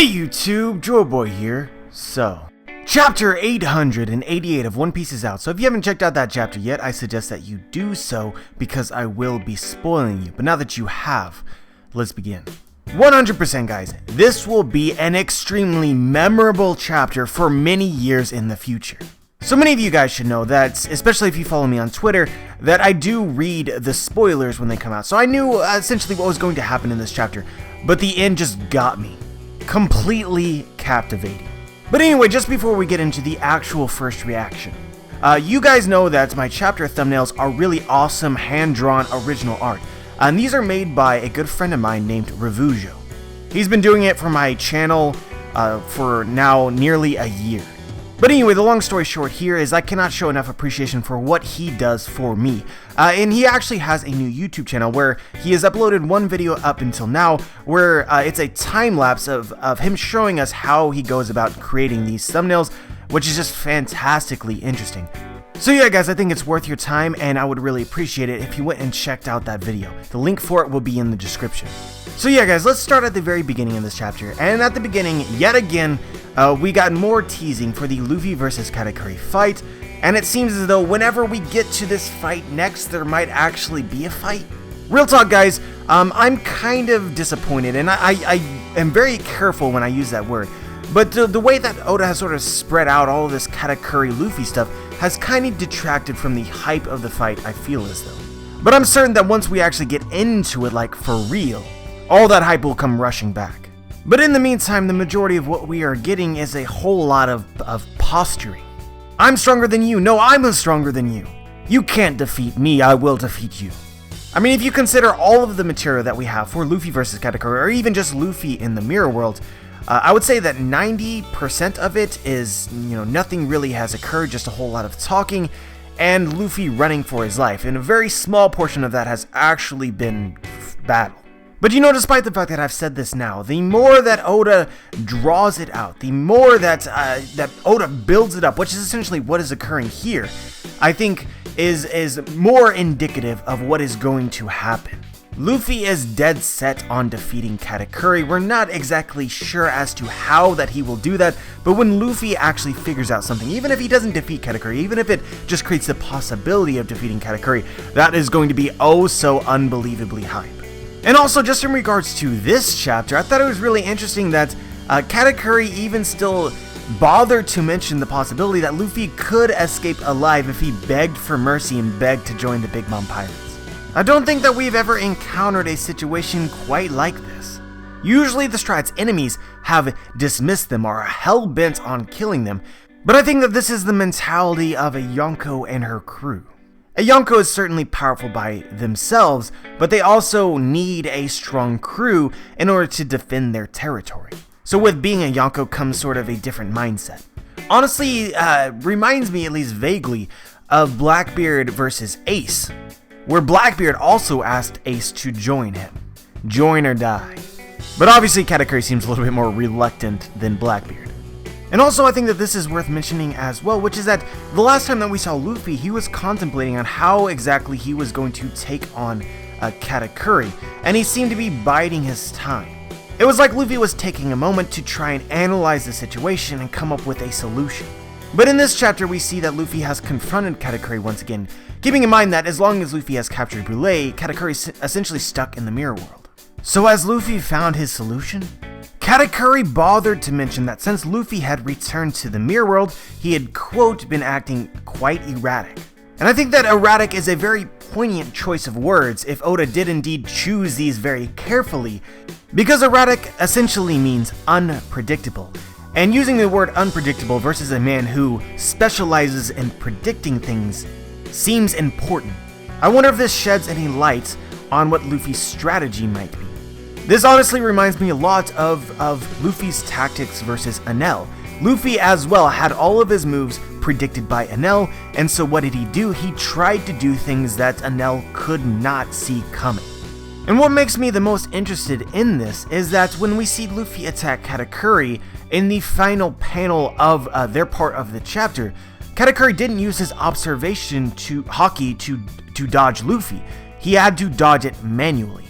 Hey YouTube, Joeboy here. So, chapter 888 of One Piece is out, so if you haven't checked out that chapter yet, I suggest that you do so because I will be spoiling you. But now that you have, let's begin. 100% guys, this will be an extremely memorable chapter for many years in the future. So many of you guys should know that, especially if you follow me on Twitter, that I do read the spoilers when they come out. So I knew essentially what was going to happen in this chapter, but the end just got me. Completely captivating. But anyway, just before we get into the actual first reaction, you guys know that my chapter thumbnails are really awesome hand-drawn original art. And these are made by a good friend of mine named Revujo. He's been doing it for my channel for now nearly a year. But anyway, the long story short here is I cannot show enough appreciation for what he does for me. And he actually has a new YouTube channel where he has uploaded one video up until now where it's a time-lapse of him showing us how he goes about creating these thumbnails, which is just fantastically interesting. So yeah guys, I think it's worth your time and I would really appreciate it if you went and checked out that video. The link for it will be in the description. So yeah guys, let's start at the very beginning of this chapter. And at the beginning, yet again, we got more teasing for the Luffy versus Katakuri fight. And it seems as though whenever we get to this fight next, there might actually be a fight. Real talk guys, I'm kind of disappointed and I am very careful when I use that word. But the way that Oda has sort of spread out all of this Katakuri Luffy stuff has kind of detracted from the hype of the fight, I feel as though. But I'm certain that once we actually get into it, like for real, all that hype will come rushing back. But in the meantime, the majority of what we are getting is a whole lot of posturing. I'm stronger than you. No, I'm stronger than you. You can't defeat me. I will defeat you. I mean, if you consider all of the material that we have for Luffy versus Katakuri, or even just Luffy in the Mirror World, I would say that 90% of it is, nothing really has occurred, just a whole lot of talking, and Luffy running for his life, and a very small portion of that has actually been battle. But despite the fact that I've said this now, the more that Oda draws it out, the more that Oda builds it up, which is essentially what is occurring here, I think is more indicative of what is going to happen. Luffy is dead set on defeating Katakuri. We're not exactly sure as to how that he will do that, but when Luffy actually figures out something, even if he doesn't defeat Katakuri, even if it just creates the possibility of defeating Katakuri, that is going to be oh so unbelievably hype. And also, just in regards to this chapter, I thought it was really interesting that Katakuri even still bothered to mention the possibility that Luffy could escape alive if he begged for mercy and begged to join the Big Mom Pirates. I don't think that we've ever encountered a situation quite like this. Usually the Strat's enemies have dismissed them or are hell-bent on killing them, but I think that this is the mentality of a Yonko and her crew. A Yonko is certainly powerful by themselves, but they also need a strong crew in order to defend their territory. So with being a Yonko comes sort of a different mindset. Honestly, reminds me at least vaguely of Blackbeard versus Ace, where Blackbeard also asked Ace to join him. Join or die. But obviously Katakuri seems a little bit more reluctant than Blackbeard. And also I think that this is worth mentioning as well, which is that the last time that we saw Luffy, he was contemplating on how exactly he was going to take on Katakuri, and he seemed to be biding his time. It was like Luffy was taking a moment to try and analyze the situation and come up with a solution. But in this chapter, we see that Luffy has confronted Katakuri once again, keeping in mind that as long as Luffy has captured Brûlé, Katakuri is essentially stuck in the Mirror World. So has Luffy found his solution? Katakuri bothered to mention that since Luffy had returned to the Mirror World, he had, quote, been acting quite erratic. And I think that erratic is a very poignant choice of words if Oda did indeed choose these very carefully, because erratic essentially means unpredictable. And using the word unpredictable versus a man who specializes in predicting things seems important. I wonder if this sheds any light on what Luffy's strategy might be. This honestly reminds me a lot of Luffy's tactics versus Enel. Luffy as well had all of his moves predicted by Enel, and so what did he do? He tried to do things that Enel could not see coming. And what makes me the most interested in this is that when we see Luffy attack Katakuri in the final panel of their part of the chapter, Katakuri didn't use his observation haki to dodge Luffy. He had to dodge it manually,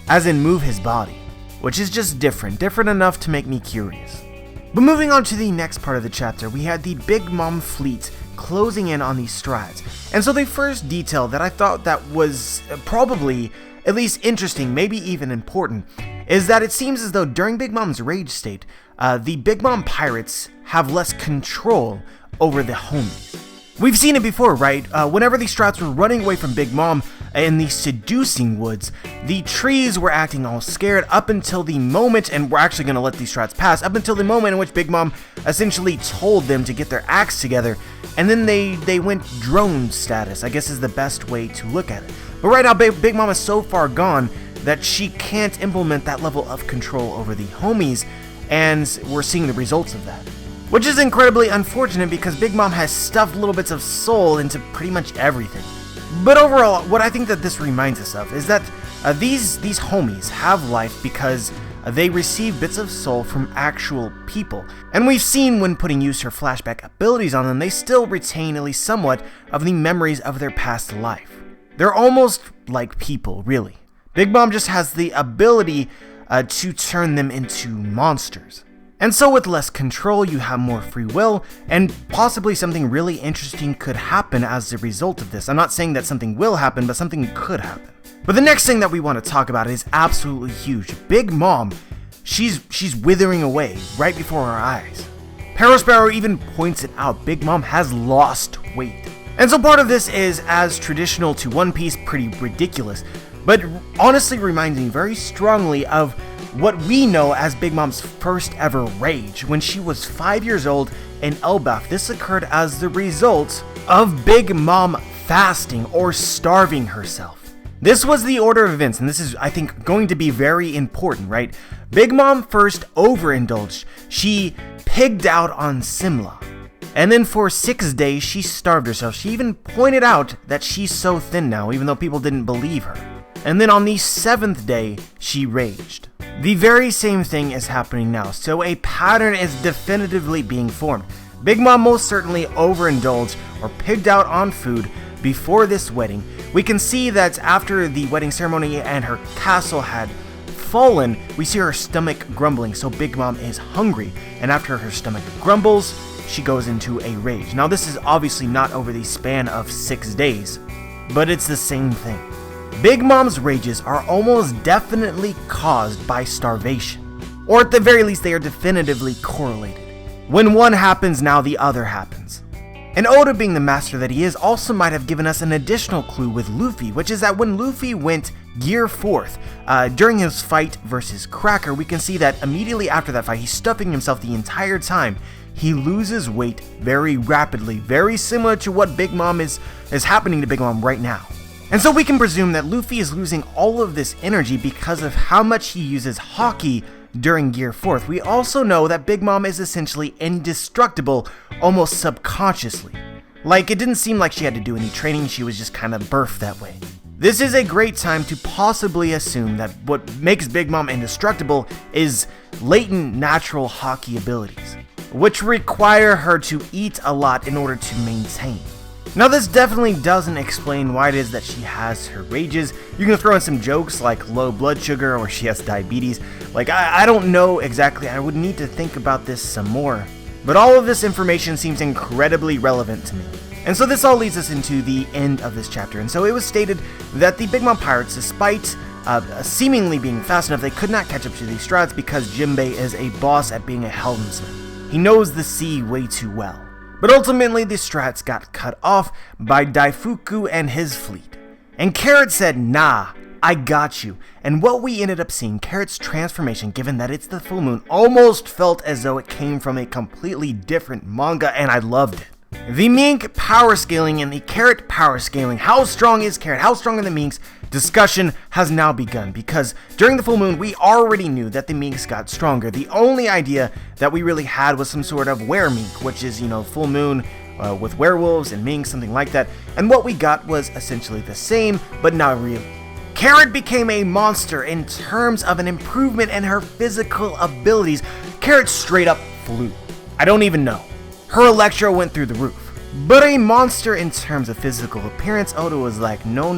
as in move his body. which is just different enough to make me curious. But moving on to the next part of the chapter, we had the Big Mom fleet closing in on these strides. And so the first detail that I thought that was probably at least interesting, maybe even important, is that it seems as though during Big Mom's rage state, the Big Mom pirates have less control over the homies. We've seen it before, right? Whenever the Strats were running away from Big Mom in the seducing woods, the trees were acting all scared up until the moment, and we're actually going to let these Strats pass, up until the moment in which Big Mom essentially told them to get their acts together, and then they went drone status, I guess is the best way to look at it. But right now, Big Mom is so far gone that she can't implement that level of control over the homies, and we're seeing the results of that. Which is incredibly unfortunate because Big Mom has stuffed little bits of soul into pretty much everything. But overall, what I think that this reminds us of is that these homies have life because they receive bits of soul from actual people. And we've seen when putting use her flashback abilities on them, they still retain at least somewhat of the memories of their past life. They're almost like people, really. Big Mom just has the ability to turn them into monsters. And so with less control, you have more free will, and possibly something really interesting could happen as a result of this. I'm not saying that something will happen, but something could happen. But the next thing that we want to talk about is absolutely huge. Big Mom, she's withering away right before our eyes. Sparrow even points it out, Big Mom has lost weight. And so part of this is, as traditional to One Piece, pretty ridiculous, but honestly reminds me very strongly of what we know as Big Mom's first ever rage. When she was 5 years old in Elbaf, this occurred as the result of Big Mom fasting or starving herself. This was the order of events, and this is, I think, going to be very important, right? Big Mom first overindulged. She pigged out on Simla. And then for 6 days, she starved herself. She even pointed out that she's so thin now, even though people didn't believe her. And then on the 7th day, she raged. The very same thing is happening now, so a pattern is definitively being formed. Big Mom most certainly overindulged or pigged out on food before this wedding. We can see that after the wedding ceremony and her castle had fallen, we see her stomach grumbling, so Big Mom is hungry, and after her stomach grumbles, she goes into a rage. Now this is obviously not over the span of 6 days, but it's the same thing. Big Mom's rages are almost definitely caused by starvation, or at the very least they are definitively correlated. When one happens, now the other happens. And Oda, being the master that he is, also might have given us an additional clue with Luffy, which is that when Luffy went Gear 4th, during his fight versus Cracker, we can see that immediately after that fight, he's stuffing himself the entire time. He loses weight very rapidly, very similar to what Big Mom is happening to Big Mom right now. And so we can presume that Luffy is losing all of this energy because of how much he uses Haki during Gear 4th. We also know that Big Mom is essentially indestructible almost subconsciously. Like, it didn't seem like she had to do any training, she was just kind of birthed that way. This is a great time to possibly assume that what makes Big Mom indestructible is latent natural Haki abilities, which require her to eat a lot in order to maintain. Now this definitely doesn't explain why it is that she has her rages. You can throw in some jokes like low blood sugar or she has diabetes. Like, I don't know exactly, I would need to think about this some more. But all of this information seems incredibly relevant to me. And so this all leads us into the end of this chapter. And so it was stated that the Big Mom pirates, despite seemingly being fast enough, they could not catch up to the Strats because Jinbei is a boss at being a helmsman. He knows the sea way too well. But ultimately, the Strats got cut off by Daifuku and his fleet. And Carrot said, "Nah, I got you." And what we ended up seeing, Carrot's transformation, given that it's the full moon, almost felt as though it came from a completely different manga, and I loved it. The Mink power scaling and the Carrot power scaling. How strong is Carrot? How strong are the Minks? Discussion has now begun, because during the full moon we already knew that the Minks got stronger. The only idea that we really had was some sort of were-mink, which is, full moon with werewolves and minks, something like that. And what we got was essentially the same, but not really. Carrot became a monster in terms of an improvement in her physical abilities. Carrot straight up flew. I don't even know. Her Electro went through the roof. But a monster in terms of physical appearance, Oda was like, no.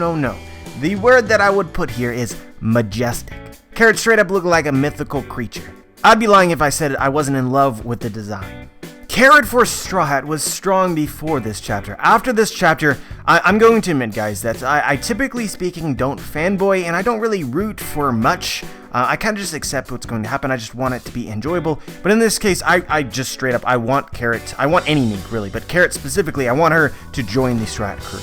The word that I would put here is majestic. Carrot straight up looked like a mythical creature. I'd be lying if I said I wasn't in love with the design. Carrot for Straw Hat was strong before this chapter. After this chapter, I'm going to admit, guys, that I typically speaking don't fanboy and I don't really root for much. I kind of just accept what's going to happen. I just want it to be enjoyable. But in this case, I just straight up, I want Carrot. I want any Mink, really, but Carrot specifically, I want her to join the Straw Hat crew.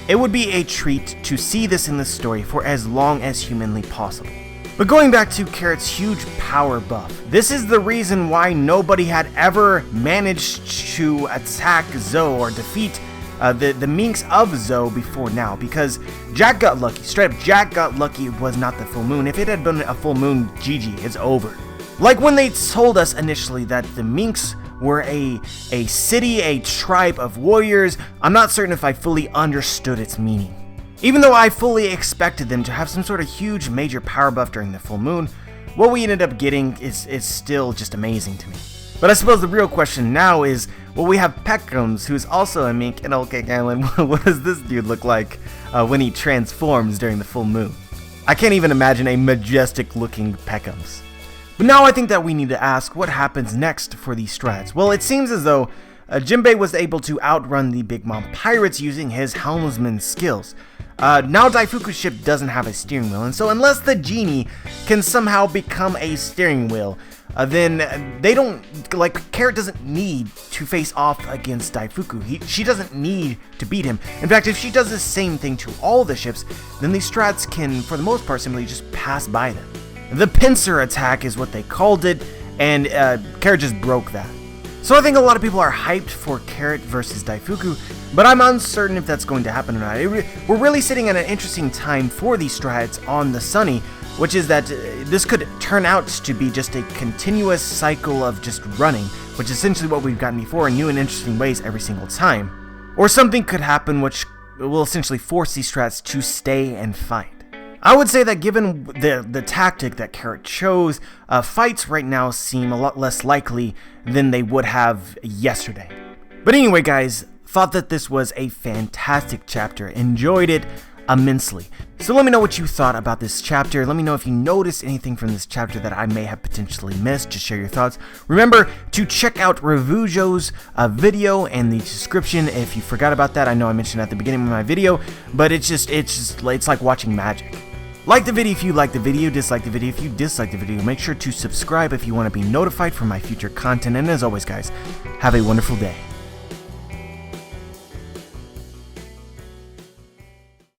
It would be a treat to see this in the story for as long as humanly possible. But going back to Carrot's huge power buff, this is the reason why nobody had ever managed to attack Zoe or defeat the Minks of Zoe before now, because Jack got lucky. Straight up, Jack got lucky it was not the full moon. If it had been a full moon, GG, it's over. Like when they told us initially that the Minks were a city, a tribe of warriors, I'm not certain if I fully understood its meaning. Even though I fully expected them to have some sort of huge major power buff during the full moon, what we ended up getting is still just amazing to me. But I suppose the real question now is, well, we have Peckhams, who's also a Mink, and okay, Galen, what does this dude look like when he transforms during the full moon? I can't even imagine a majestic looking Peckhams. But now I think that we need to ask what happens next for these strats. Well, it seems as though Jinbei was able to outrun the Big Mom Pirates using his helmsman skills. Now Daifuku's ship doesn't have a steering wheel, and so unless the genie can somehow become a steering wheel, then they don't, like, Carrot doesn't need to face off against Daifuku. She doesn't need to beat him. In fact, if she does the same thing to all the ships, then these strats can, for the most part, simply just pass by them. The pincer attack is what they called it, and Carrot just broke that. So I think a lot of people are hyped for Carrot versus Daifuku, but I'm uncertain if that's going to happen or not. We're really sitting at an interesting time for these strats on the Sunny, which is that this could turn out to be just a continuous cycle of just running, which is essentially what we've gotten before in new and interesting ways every single time. Or something could happen which will essentially force these strats to stay and fight. I would say that given the tactic that Carrot chose, fights right now seem a lot less likely than they would have yesterday. But anyway, guys, thought that this was a fantastic chapter, enjoyed it immensely. So let me know what you thought about this chapter. Let me know if you noticed anything from this chapter that I may have potentially missed. Just share your thoughts. Remember to check out Revujo's video in the description if you forgot about that. I know I mentioned it at the beginning of my video, but it's like watching magic. Like the video if you like the video, dislike the video if you dislike the video. Make sure to subscribe if you want to be notified for my future content. And as always, guys, have a wonderful day.